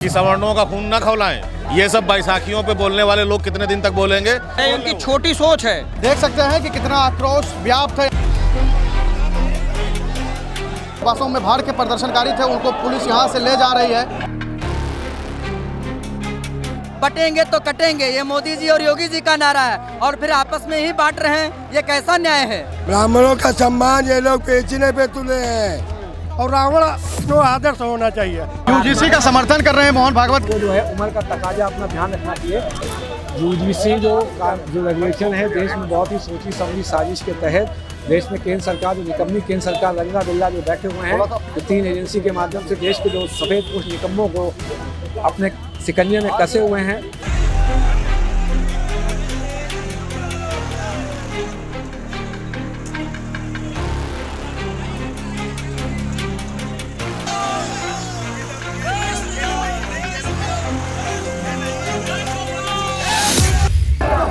कि सवर्णों का खून न खौलाएं। ये सब बैसाखियों पे बोलने वाले लोग कितने दिन तक बोलेंगे? उनकी छोटी सोच है। देख सकते हैं कि कितना आक्रोश व्याप्त है। बसों में भाड़ के प्रदर्शनकारी थे, उनको पुलिस यहाँ से ले जा रही है। बटेंगे तो कटेंगे, ये मोदी जी और योगी जी का नारा है, और फिर आपस में ही बांट रहे हैं। ये कैसा न्याय है? ब्राह्मणों का सम्मान ये लोग बेचने पे तुले हैं और रावण को आदर्श होना चाहिए। यूजीसी का समर्थन कर रहे हैं मोहन भागवत। वो जो है उम्र का तकाजा अपना ध्यान रखना चाहिए। यूजीसी जो रेगुलेशन है देश में बहुत ही सोची समझी साजिश के तहत देश में केंद्र सरकार जो निकम्मी केंद्र सरकार रंगा बिल्ला जो बैठे हुए हैं, तो 3 एजेंसी के माध्यम से देश के जो सफेद कुछ निकम्मों को अपने सिकंजे में कसे हुए हैं।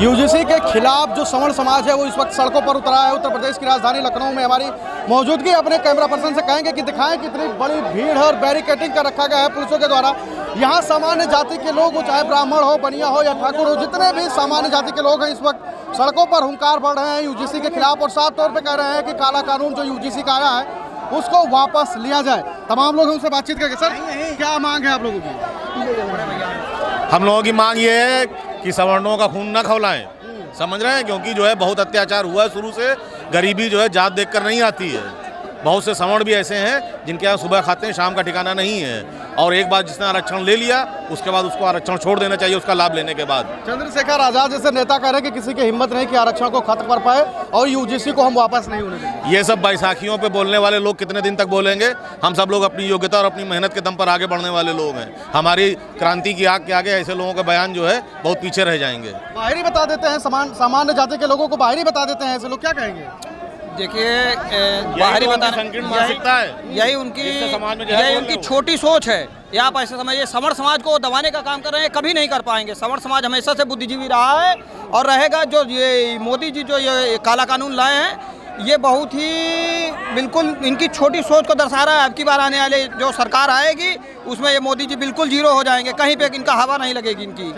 यूजीसी के खिलाफ जो सवर्ण समाज है वो इस वक्त सड़कों पर उतरा है। उत्तर प्रदेश की राजधानी लखनऊ में हमारी मौजूदगी। अपने कैमरा पर्सन से कहेंगे कि दिखाएं कितनी बड़ी भीड़ है और बैरिकेटिंग कर रखा गया है पुलिसों के द्वारा। यहाँ सामान्य जाति के लोग, चाहे ब्राह्मण हो, बनिया हो या ठाकुर हो, जितने भी सामान्य जाति के लोग हैं इस वक्त सड़कों पर हुंकार बढ़ रहे हैं यूजीसी के खिलाफ, और साफ तौर पर कह रहे हैं कि काला कानून जो यूजीसी का आया है उसको वापस लिया जाए। तमाम लोग उनसे बातचीत करके, सर क्या मांग है आप लोगों की? हम लोगों की मांग ये है कि सवर्णों का खून न खौलाएं। समझ रहे हैं? क्योंकि जो है बहुत अत्याचार हुआ है शुरू से। गरीबी जो है जात देखकर नहीं आती है। बहुत से सवर्ण भी ऐसे हैं जिनके यहाँ सुबह खाते हैं, शाम का ठिकाना नहीं है, और एक बार जिसने आरक्षण ले लिया उसके बाद उसको आरक्षण छोड़ देना चाहिए उसका लाभ लेने के बाद। चंद्रशेखर आजाद जैसे नेता कह रहे हैं कि किसी की हिम्मत नहीं कि आरक्षण को खत्म कर पाए और यूजीसी को हम वापस नहीं होने देंगे। ये सब बैसाखियों पे बोलने वाले लोग कितने दिन तक बोलेंगे? हम सब लोग अपनी योग्यता और अपनी मेहनत के दम पर आगे बढ़ने वाले लोग हैं। हमारी क्रांति की आग के आगे ऐसे लोगों के बयान जो है बहुत पीछे रह जाएंगे। बाहरी बता देते हैं, सामान्य जाति के लोगों को बाहरी बता देते हैं ऐसे लोग, क्या कहेंगे? देखिए, बाहरी बताना संकीर्ण मानसिकता है। यही उनकी छोटी सोच है। या आप ऐसे समझिए, सवर्ण समाज को दबाने का काम कर रहे हैं, कभी नहीं कर पाएंगे। सवर्ण समाज हमेशा से बुद्धिजीवी रहा है और रहेगा। जो ये मोदी जी जो ये काला कानून लाए हैं, ये बहुत ही बिल्कुल इनकी छोटी सोच को दर्शा रहा है। अब की बार आने वाले जो सरकार आएगी उसमें ये मोदी जी बिल्कुल जीरो हो जाएंगे, कहीं पे इनका हवा नहीं लगेगी इनकी।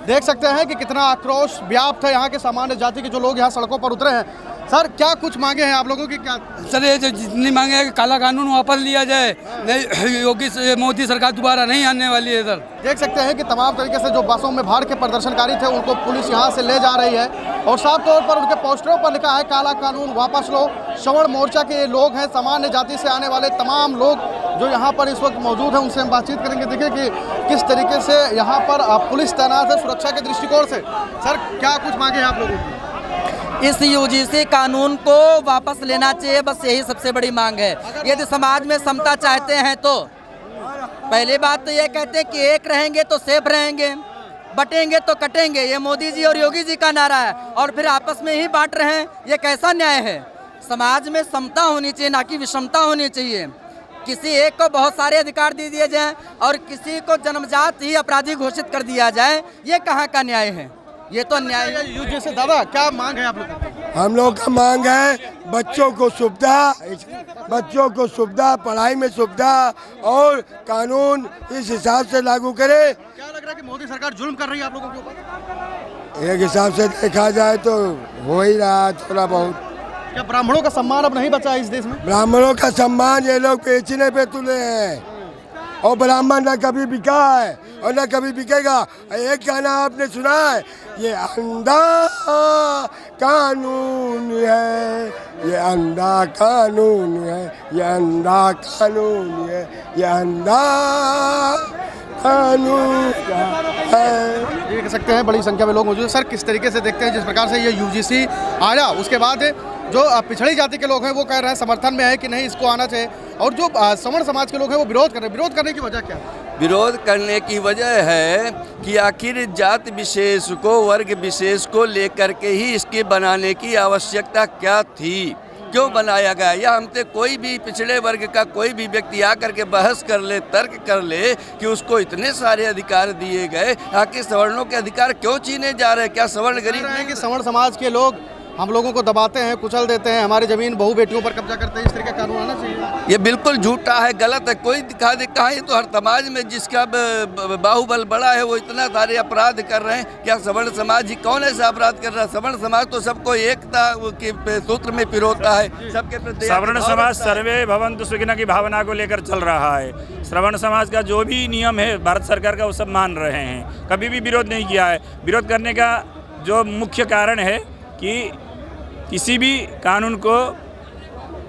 देख सकते हैं कि कितना आक्रोश व्याप्त है। यहाँ के सामान्य जाति के जो लोग यहाँ सड़कों पर उतरे हैं। सर क्या कुछ मांगे हैं आप लोगों की? क्या सर ये जो जितनी मांगे हैं कि काला कानून वापस लिया जाए, नहीं योगी मोदी सरकार दोबारा नहीं आने वाली है। सर देख सकते हैं कि तमाम तरीके से जो बसों में भाड़ के प्रदर्शनकारी थे उनको पुलिस यहाँ से ले जा रही है, और साफ तौर पर उनके पोस्टरों पर लिखा है काला कानून वापस लो। सवर्ण मोर्चा के ये लोग हैं, सामान्य जाति से आने वाले तमाम लोग जो यहाँ पर इस वक्त मौजूद हैं, उनसे हम बातचीत करेंगे। देखिए कि किस तरीके से यहाँ पर पुलिस तैनात है सुरक्षा के दृष्टिकोण से। सर क्या कुछ मांगे हैं आप लोगों की? इस यूजीसी कानून को वापस लेना चाहिए, बस यही सबसे बड़ी मांग है। यदि समाज में समता चाहते हैं तो पहली बात तो ये कहते हैं कि एक रहेंगे तो सेफ रहेंगे, बटेंगे तो कटेंगे, ये मोदी जी और योगी जी का नारा है, और फिर आपस में ही बांट रहे हैं। ये कैसा न्याय है? समाज में समता होनी चाहिए, ना कि विषमता होनी चाहिए। किसी एक को बहुत सारे अधिकार दे दिए जाएं और किसी को जन्मजात ही अपराधी घोषित कर दिया जाए, ये कहाँ का न्याय है? ये तो न्याय है। यूजीसी दादा क्या मांग है आप लोगों की? हम लोग का मांग है बच्चों को सुविधा, पढ़ाई में सुविधा, और कानून इस हिसाब से लागू करे। क्या लग रहा है कि मोदी सरकार जुल्म कर रही है आप लोगों के ऊपर? एक हिसाब से देखा जाए तो हो ही रहा थोड़ा बहुत। क्या ब्राह्मणों का सम्मान अब नहीं बचा है इस देश में? ब्राह्मणों का सम्मान ये लोग बेचने पे तुले हैं, और ब्राह्मण न कभी बिका है और न कभी बिकेगा। एक गाना आपने सुना है, ये अंधा कानून है, ये अंधा कानून है, ये अंधा कानून है, ये अंधा कानून है। देख सकते हैं बड़ी संख्या में लोग मौजूद हैं। सर किस तरीके से देखते हैं जिस प्रकार से ये यूजीसी आया, उसके बाद जो पिछड़ी जाति के लोग हैं वो कह रहे हैं समर्थन में है कि नहीं इसको आना चाहिए, और जो सवर्ण समाज के लोग हैं वो विरोध कर रहे हैं। विरोध करने की वजह क्या है? विरोध करने की वजह है कि आखिर जात विशेष को, वर्ग विशेष को लेकर के ही इसके बनाने की आवश्यकता क्या थी, क्यों बनाया गया? या हमसे कोई भी पिछड़े वर्ग का कोई भी व्यक्ति आकर के बहस कर ले, तर्क कर ले कि उसको इतने सारे अधिकार दिए गए, आखिर सवर्णों के अधिकार क्यों छीने जा रहे हैं? क्या सवर्ण गरीब नहीं? कि सवर्ण समाज के लोग हम लोगों को दबाते हैं, कुचल देते हैं, हमारी ज़मीन बहू बेटियों पर कब्जा करते हैं, इस तरह का कानून आना चाहिए। ये बिल्कुल झूठा है, गलत है। कोई दिखा दे कहाँ, ये तो हर समाज में जिसका बाहुबल बड़ा है वो इतना सारे अपराध कर रहे हैं। क्या सवर्ण समाज ही कौन ऐसा अपराध कर रहा है? सवर्ण समाज तो सबको एकता के सूत्र में पिरोता है, सबके प्रति। सवर्ण समाज सर्वे भवन्तु सुखिनः की भावना को लेकर चल रहा है। श्रवण समाज का जो भी नियम है भारत सरकार का वो सब मान रहे हैं, कभी भी विरोध नहीं किया है। विरोध करने का जो मुख्य कारण है कि किसी भी कानून को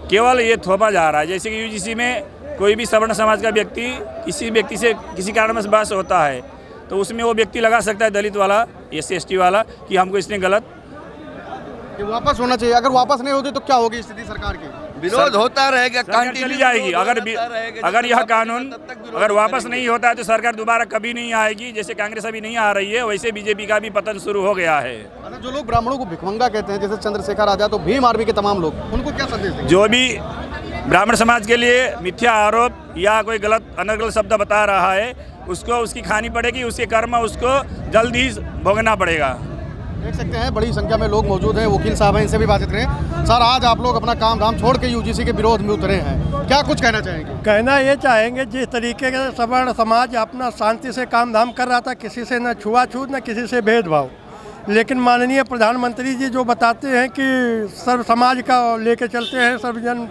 केवल ये थोपा जा रहा है। जैसे कि यूजीसी में कोई भी सवर्ण समाज का व्यक्ति किसी व्यक्ति से किसी कारण से बहस होता है तो उसमें वो व्यक्ति लगा सकता है, दलित वाला, SC/ST वाला, कि हमको इसने गलत। ये वापस होना चाहिए। अगर वापस नहीं होती तो क्या होगी स्थिति सरकार की? विरोध होता रहेगा, चली जाएगी। अगर यह कानून अगर वापस नहीं होता है तो सरकार दोबारा कभी नहीं आएगी। जैसे कांग्रेस अभी नहीं आ रही है, वैसे बीजेपी का भी पतन शुरू हो गया है। जो लोग ब्राह्मणों को भिखमंगा कहते हैं, जैसे चंद्रशेखर आजाद, तो भीम आर्मी के तमाम लोग, उनको क्या संदेश देंगे? जो भी ब्राह्मण समाज के लिए मिथ्या आरोप या कोई गलत अनर्गल शब्द बता रहा है उसको उसकी खानी पड़ेगी, उसके कर्म उसको जल्द ही भोगना पड़ेगा। देख सकते हैं बड़ी संख्या में लोग मौजूद हैं। वकील साहब हैं, इनसे भी बातचीत करें। सर, आज आप लोग अपना काम धाम छोड़ के यूजीसी के विरोध में उतरे हैं, क्या कुछ कहना चाहेंगे? कहना ये चाहेंगे, जिस तरीके से सवर्ण समाज अपना शांति से काम धाम कर रहा था, किसी से न छुआछूत न किसी से भेदभाव, लेकिन माननीय प्रधानमंत्री जी जो बताते हैं कि सर्व समाज का लेके चलते हैं, सर्वजन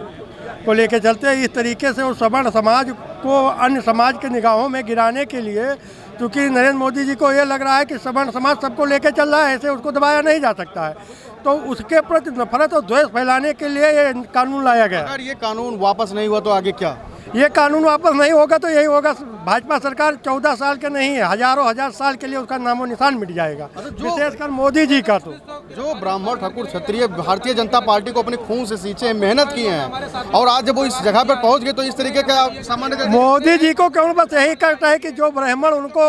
को लेके चलते हैं, इस तरीके से उस सवर्ण समाज को अन्य समाज के निगाहों में गिराने के लिए, क्योंकि नरेंद्र मोदी जी को ये लग रहा है कि सवर्ण समाज सबको लेके चल रहा है, ऐसे उसको दबाया नहीं जा सकता है, तो उसके प्रति नफरत और द्वेष फैलाने के लिए ये कानून लाया गया। अगर ये कानून वापस नहीं हुआ तो आगे क्या? ये कानून वापस नहीं होगा तो यही होगा, भाजपा सरकार 14 साल के नहीं है, हजारों हजार साल के लिए उसका नामो निशान मिट जाएगा, विशेषकर मोदी जी का। तो जो ब्राह्मण ठाकुर क्षत्रिय भारतीय जनता पार्टी को अपने खून से सींचे, मेहनत किए हैं, और आज जब वो इस जगह पर पहुंच गए तो इस तरीके का सामान्य मोदी जी को क्यों बस यही करता है कि जो ब्राह्मण उनको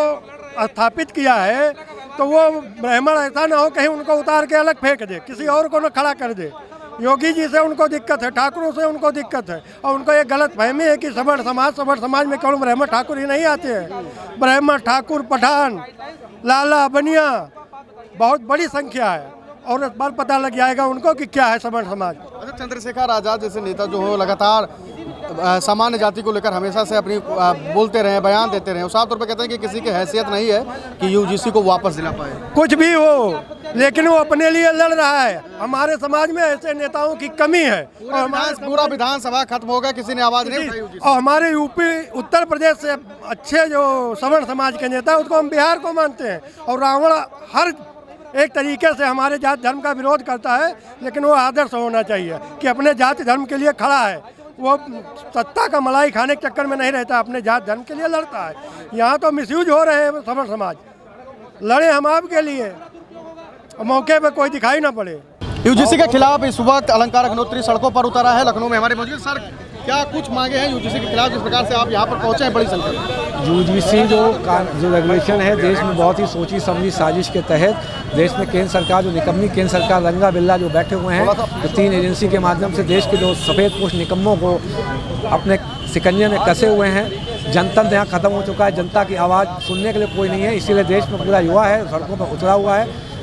स्थापित किया है तो वो ब्राह्मण ऐसा ना हो कहीं उनको उतार के अलग फेंक दे, किसी और को न खड़ा कर दे। योगी जी से उनको दिक्कत है, ठाकुरों से उनको दिक्कत है, और उनको ये गलत फहमी है कि सवर्ण समाज में केवल ब्राह्मण ठाकुर ही नहीं आते हैं, ब्राह्मण ठाकुर पठान लाला बनिया बहुत बड़ी संख्या है, और इस बार पता लग जाएगा उनको कि क्या है सवर्ण समाज। अच्छा, चंद्रशेखर आजाद जैसे नेता जो हो लगातार सामान्य जाति को लेकर हमेशा से अपनी बोलते रहे, बयान देते रहे, साफ तौर पे कहते हैं कि किसी की हैसियत नहीं है कि यूजीसी को वापस दिला पाए। कुछ भी हो, लेकिन वो अपने लिए लड़ रहा है। हमारे समाज में ऐसे नेताओं की कमी है, और हमारे पूरा विधानसभा खत्म हो गया, किसी ने आवाज नहीं उठाई। और हमारे यूपी उत्तर प्रदेश से अच्छे जो सवर्ण समाज के नेता, उसको हम बिहार को मानते हैं, और रावण हर एक तरीके से हमारे जाति धर्म का विरोध करता है, लेकिन वो आदर्श होना चाहिए कि अपने जाति धर्म के लिए खड़ा है, वो सत्ता का मलाई खाने के चक्कर में नहीं रहता, अपने जाति धर्म के लिए लड़ता है। यहाँ तो मिसयूज हो रहे हैं सवर्ण समाज, लड़े हम आपके लिए, मौके पे कोई दिखाई ना पड़े। यूजीसी के खिलाफ इस वक्त अलंकार अग्निहोत्री सड़कों पर उतरा है। लखनऊ में हमारे मौजूद सर, क्या कुछ मांगे हैं यूजीसी के खिलाफ, जिस प्रकार से आप यहाँ पर पहुँचे हैं बड़ी संख्या में? यूजीसी जो रेगुलेशन है देश में बहुत ही सोची समझी साजिश के तहत देश में केंद्र सरकार जो निकम्मी केंद्र सरकार रंगा बिल्ला जो बैठे हुए हैं, जो 3 एजेंसी के माध्यम से देश के जो सफ़ेद पोश निकम्मों को अपने सिकंजे में कसे हुए हैं। जनतंत्र यहाँ ख़त्म हो चुका है, जनता की आवाज़ सुनने के लिए कोई नहीं है, इसीलिए देश में पूरा युवा है सड़कों पर उतरा हुआ है।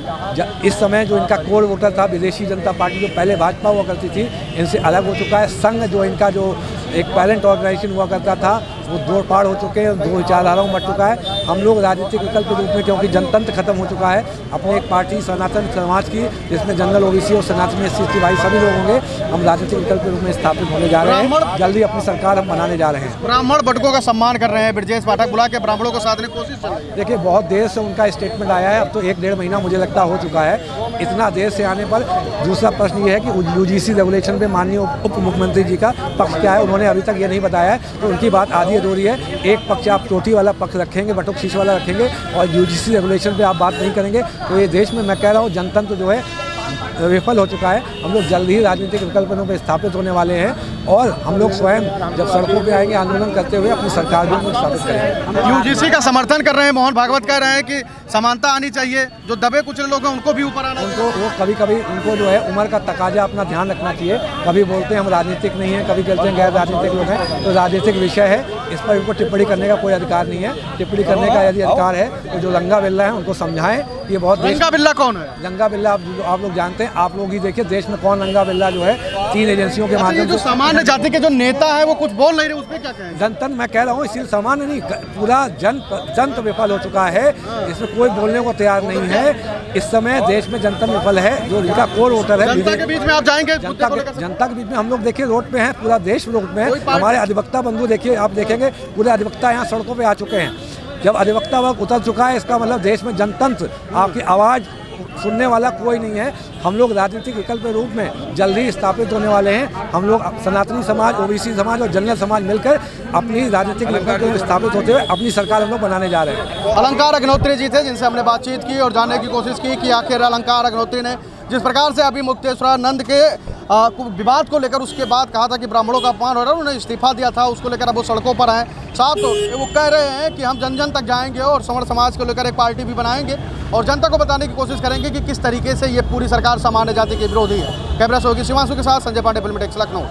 इस समय जो इनका कोर वोटर था, विदेशी जनता पार्टी जो पहले भाजपा हुआ करती थी, इनसे अलग हो चुका है। संघ जो इनका जो एक पेरेंट ऑर्गेनाइजेशन हुआ करता था, वो दो पार हो चुके हैं, 2 विचारधाराओं में बट चुका है। हम लोग राजनीतिक विकल्प के रूप में, क्योंकि जनतंत्र खत्म हो चुका है, अपनी एक पार्टी सनातन समाज की जिसमें जनरल OBC और सनातनी SC/ST भाई सभी लोग होंगे, हम राजनीतिक विकल्प के रूप में स्थापित होने जा रहे हैं। जल्दी अपनी सरकार हम बनाने जा रहे हैं। ब्राह्मण बटकों का सम्मान कर रहे हैं, ब्रजेश पाठक बुला के ब्राह्मणों को साधने की कोशिश चल रही है। देखिए, बहुत देर से उनका स्टेटमेंट आया है, अब तो 1-1.5 महीना मुझे लगता हो चुका है। इतना देर से आने पर दूसरा प्रश्न ये है कि यूजीसी रेगुलेशन पे माननीय उप मुख्यमंत्री जी का पक्ष क्या है, उन्होंने अभी तक ये नहीं बताया है, तो उनकी बात आधी अधूरी है। एक पक्ष आप चोटी वाला पक्ष रखेंगे, बटुक शीश वाला रखेंगे, और यूजीसी रेगुलेशन पे आप बात नहीं करेंगे, तो ये देश में मैं कह रहा हूँ जनतंत्र जो है विफल हो चुका है। हम लोग जल्द ही राजनीतिक विकल्पों पर स्थापित होने वाले हैं। और हम लोग स्वयं जब सड़कों पे आएंगे आंदोलन करते हुए अपनी सरकार भी स्थापित करेंगे। यूजीसी का समर्थन कर रहे हैं, मोहन भागवत कह रहे हैं कि समानता आनी चाहिए, जो दबे कुचले लोग हैं उनको भी ऊपर आना उनको वो कभी कभी उनको जो है उम्र का तकाजा अपना ध्यान रखना चाहिए। कभी बोलते हैं हम राजनीतिक नहीं हैं, कभी कहते हैं गैर राजनीतिक लोग हैं, तो राजनीतिक विषय है, इस पर उनको टिप्पणी करने का कोई अधिकार नहीं है। टिप्पणी करने का यदि अधिकार है तो जो लंगा बिल्ला है उनको समझाएं। ये बहुत लंगा बिल्ला कौन है? लंगा बिल्ला आप लोग जानते हैं, आप लोग ही देखिए देश में कौन लंगा बिल्ला जो है 3 एजेंसियों के माध्यम जो सामान्य जाति के जो नेता है वो कुछ बोल नहीं रहे, उस पर क्या कहें? जनतंत्र मैं कह रहा हूँ, इसी सामान्य नहीं, पूरा जनतंत्र विफल हो चुका है, इसमें कोई बोलने को तैयार नहीं है। इस समय देश में जनतंत्र विफल है, जो जिनका कोर वोटर है। जनता के बीच में आप जाएंगे? जनता के बीच में हम लोग देखिए रोड पे हैं, पूरा देश रोड में है। हमारे अधिवक्ता बंधु देखिए, आप देखेंगे पूरे अधिवक्ता यहाँ सड़कों पे आ चुके हैं। जब अधिवक्ता वर्ग उतर चुका है, इसका मतलब देश में जनतंत्र, आपकी आवाज़ सुनने वाला कोई नहीं है। हम लोग राजनीतिक विकल्प के रूप में जल्दी स्थापित होने वाले हैं। हम लोग सनातनी समाज, ओबीसी समाज और जनरल समाज मिलकर अपनी राजनीतिक विकल्प में स्थापित होते हुए अपनी सरकार हम लोग बनाने जा रहे हैं। अलंकार अग्निहोत्री जी थे, जिनसे हमने बातचीत की और जानने की कोशिश की कि आखिर अलंकार अग्निहोत्री ने जिस प्रकार से अभी मुक्तेश्वरानंद के विवाद को लेकर उसके बाद कहा था कि ब्राह्मणों का अपमान हो रहा है, उन्होंने इस्तीफा दिया था, उसको लेकर अब वो सड़कों पर आए। साथ तो वो कह रहे हैं कि हम जन जन तक जाएंगे और सवर्ण समाज को लेकर एक पार्टी भी बनाएंगे और जनता को बताने की कोशिश करेंगे कि किस तरीके से ये पूरी सरकार सामान्य जाति के विरोधी है। कैमरा सहयोगी शिवांशु के साथ संजय पांडे, फिल्मी टेक्स, लखनऊ।